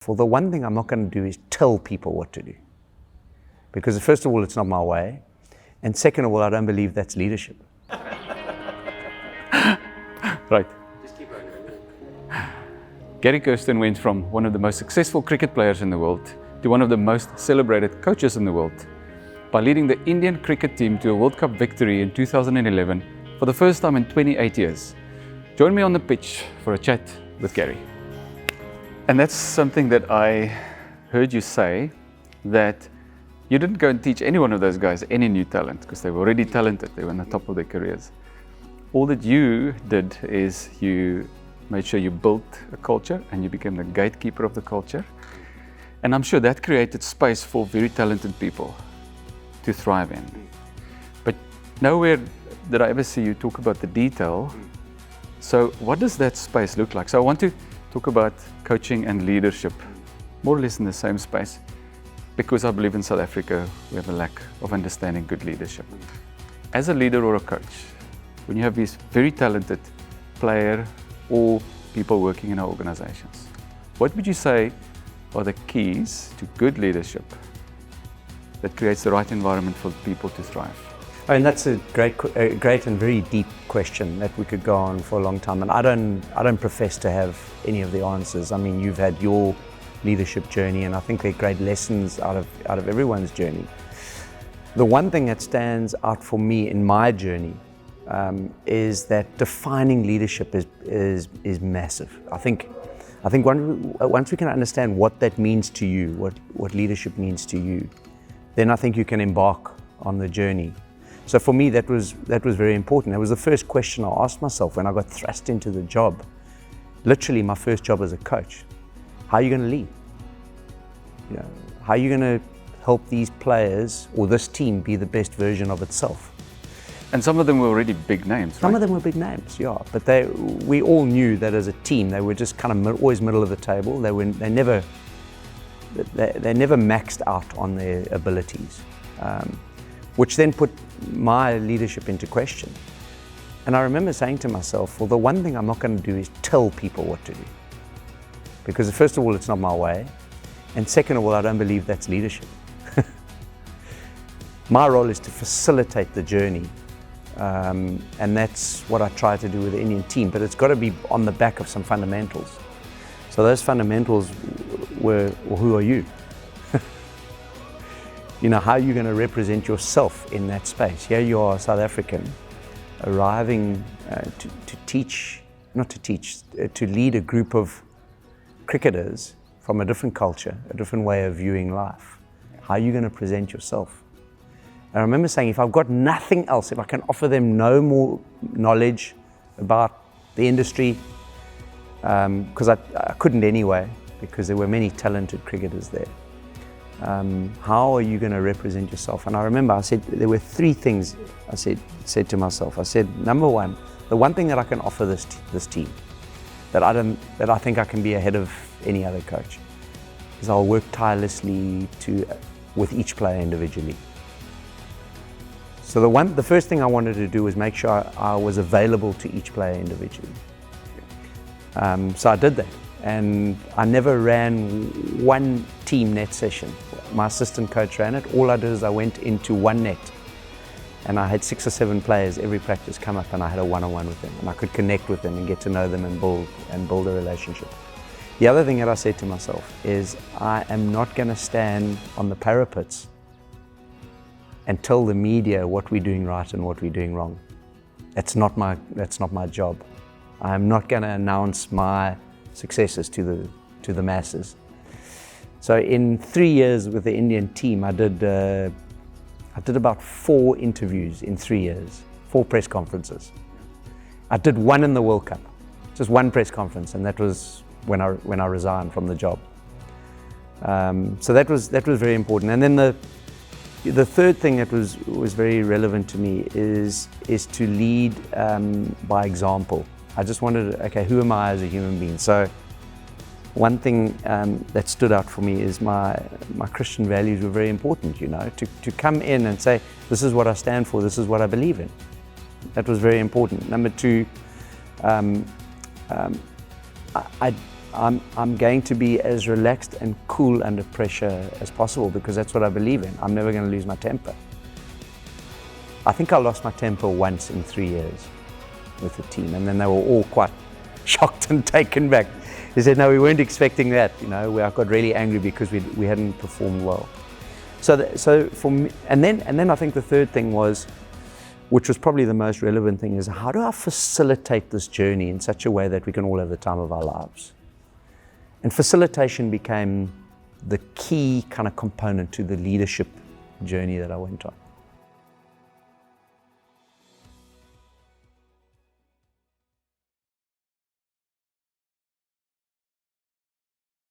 For the one thing I'm not going to do is tell people what to do. Because first of all, it's not my way. And second of all, I don't believe that's leadership. Right. Gary Kirsten went from one of the most successful cricket players in the world to one of the most celebrated coaches in the world by leading the Indian cricket team to a World Cup victory in 2011 for the first time in 28 years. Join me on the pitch for a chat with Gary. And that's something that I heard you say, that you didn't go and teach any one of those guys any new talent because they were already talented, they were on the top of their careers. All that you did is you made sure you built a culture and you became the gatekeeper of the culture. And I'm sure that created space for very talented people to thrive in. But nowhere did I ever see you talk about the detail. So what does that space look like? So I want to talk about coaching and leadership, more or less in the same space, because I believe in South Africa we have a lack of understanding good leadership. As a leader or a coach, when you have these very talented player or people working in our organizations, what would you say are the keys to good leadership that creates the right environment for people to thrive? I mean, that's a great and very deep question that we could go on for a long time. And I don't profess to have any of the answers. I mean, you've had your leadership journey, and I think there are great lessons out of everyone's journey. The one thing that stands out for me in my journey is that defining leadership is massive. I think once we can understand what that means to you, what leadership means to you, then I think you can embark on the journey. So for me, that was very important. That was the first question I asked myself when I got thrust into the job. Literally, my first job as a coach. How are you going to lead? You know, how are you going to help these players or this team be the best version of itself? And some of them were already big names, right? Some of them were big names, yeah. But we all knew that as a team, they were just kind of always middle of the table. They never maxed out on their abilities, which then put my leadership into question. And I remember saying to myself, well, the one thing I'm not going to do is tell people what to do. Because first of all, it's not my way. And second of all, I don't believe that's leadership. My role is to facilitate the journey. And that's what I try to do with the Indian team, but it's got to be on the back of some fundamentals. So those fundamentals were, well, who are you? You know, how are you going to represent yourself in that space? Here you are, South African, arriving to lead a group of cricketers from a different culture, a different way of viewing life. How are you going to present yourself? And I remember saying, if I've got nothing else, if I can offer them no more knowledge about the industry, because I couldn't anyway, because there were many talented cricketers there. How are you going to represent yourself? And I remember I said, there were three things I said to myself. I said, number one, the one thing that I can offer this team, that I think I can be ahead of any other coach, is I'll work tirelessly with each player individually. So the first thing I wanted to do was make sure I was available to each player individually. So I did that, and I never ran one team net session. My assistant coach ran it. All I did is I went into one net, and I had 6 or 7 players every practice come up, and I had a one-on-one with them, and I could connect with them and get to know them and build a relationship. The other thing that I said to myself is, I am not going to stand on the parapets and tell the media what we're doing right and what we're doing wrong. That's not my job. I'm not going to announce my successes to the masses. So in 3 years with the Indian team, I did about 4 interviews in 3 years, 4 press conferences. I did one in the World Cup, just one press conference, and that was when I resigned from the job. So that was very important. And then the third thing that was very relevant to me is to lead by example. I just wanted, okay, who am I as a human being? So one thing that stood out for me is my Christian values were very important, you know, to come in and say, this is what I stand for, this is what I believe in. That was very important. Number two, I I'm going to be as relaxed and cool under pressure as possible, because that's what I believe in. I'm never going to lose my temper. I think I lost my temper once in 3 years with the team, and then they were all quite shocked and taken back. They said, no, we weren't expecting that. You know, I got really angry because we hadn't performed well. So for me, and then I think the third thing was, which was probably the most relevant thing, is how do I facilitate this journey in such a way that we can all have the time of our lives? And facilitation became the key kind of component to the leadership journey that I went on.